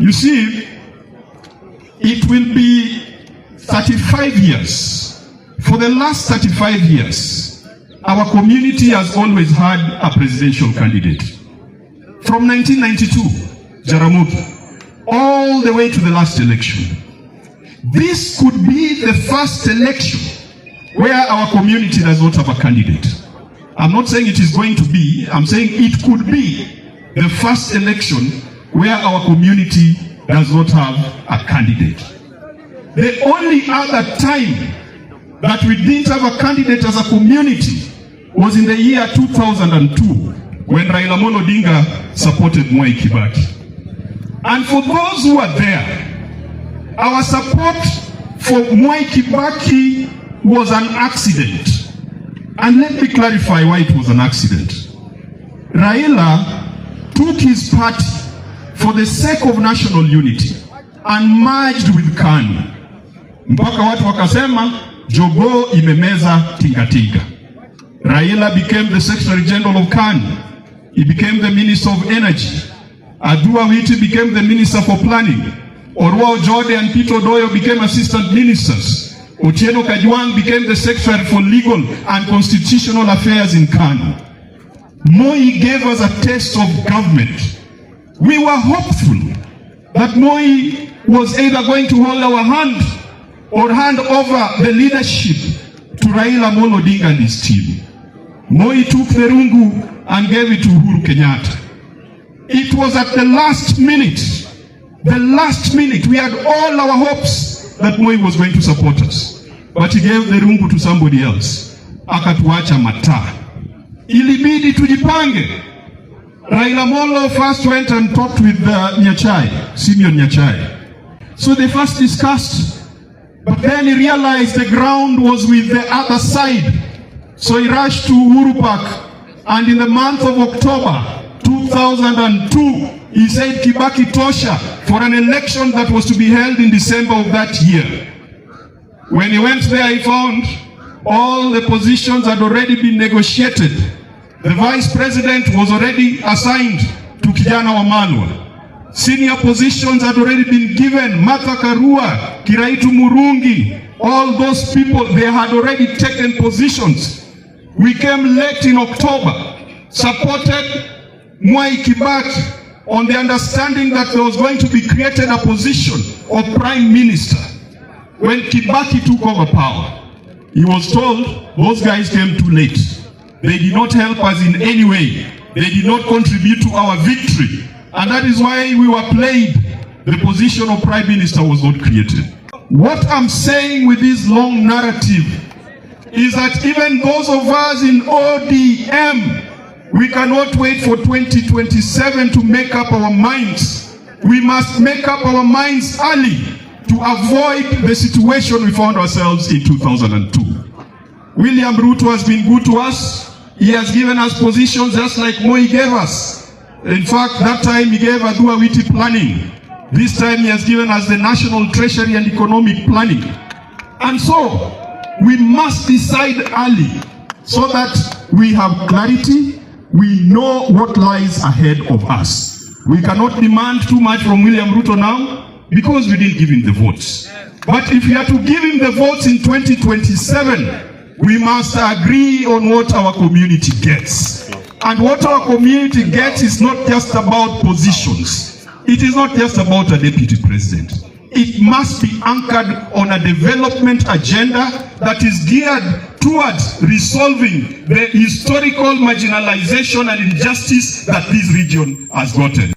You see, it will be 35 years. For the last 35 years, our community has always had a presidential candidate. From 1992, Jaramogi, all the way to the last election. This could be the first election where our community does not have a candidate. I'm not saying it is going to be, I'm saying it could be the first election where our community does not have a candidate. The only other time that we didn't have a candidate as a community was in the year 2002 when Raila Amolo Odinga supported Mwai Kibaki. And for those who are there, our support for Mwai Kibaki was an accident. And let me clarify why it was an accident. Raila took his party for the sake of national unity and merged with KANU. Mpaka watu wakasema jogoo imemeza tingatinga. Raila became the Secretary General of KANU. He became the Minister of Energy. Adua Witi became the Minister for Planning. Orwa Ojode and Peter Odoyo became Assistant Ministers. Otieno Kajwang became the Secretary for Legal and Constitutional Affairs in KANU. Moi gave us a taste of government. We were hopeful that Moi was either going to hold our hand or hand over the leadership to Raila Amolo Odinga and his team. Moi took the rungu and gave it to Uhuru Kenyatta. It was at the last minute, we had all our hopes that Moi was going to support us. But he gave the rungu to somebody else. Akatuacha mataa. Ilibidi tujipange. Raila Amolo first went and talked with Nyachai, Simeon Nyachai. So they first discussed, but then he realized the ground was with the other side. So he rushed to Uhuru Park, and in the month of October 2002, he said Kibaki tosha for an election that was to be held in December of that year. When he went there, he found all the positions had already been negotiated. The vice president was already assigned to Kijana Wamalwa. Senior positions had already been given. Martha Karua, Kiraitu Murungi, all those people, they had already taken positions. We came late in October, supported Mwai Kibaki on the understanding that there was going to be created a position of prime minister. When Kibaki took over power, he was told those guys came too late. They did not help us in any way. They did not contribute to our victory. And that is why we were played. The position of prime minister was not created. What I'm saying with this long narrative is that even those of us in ODM, we cannot wait for 2027 to make up our minds. We must make up our minds early to avoid the situation we found ourselves in 2002. William Ruto has been good to us. He has given us positions just like Moi gave us. In fact, that time he gave Adua Witi planning. This time he has given us the national treasury and economic planning. And so, we must decide early so that we have clarity. We know what lies ahead of us. We cannot demand too much from William Ruto now because we didn't give him the votes. But if we are to give him the votes in 2027, we must agree on what our community gets. And what our community gets is not just about positions. It is not just about a deputy president. It must be anchored on a development agenda that is geared towards resolving the historical marginalization and injustice that this region has gotten.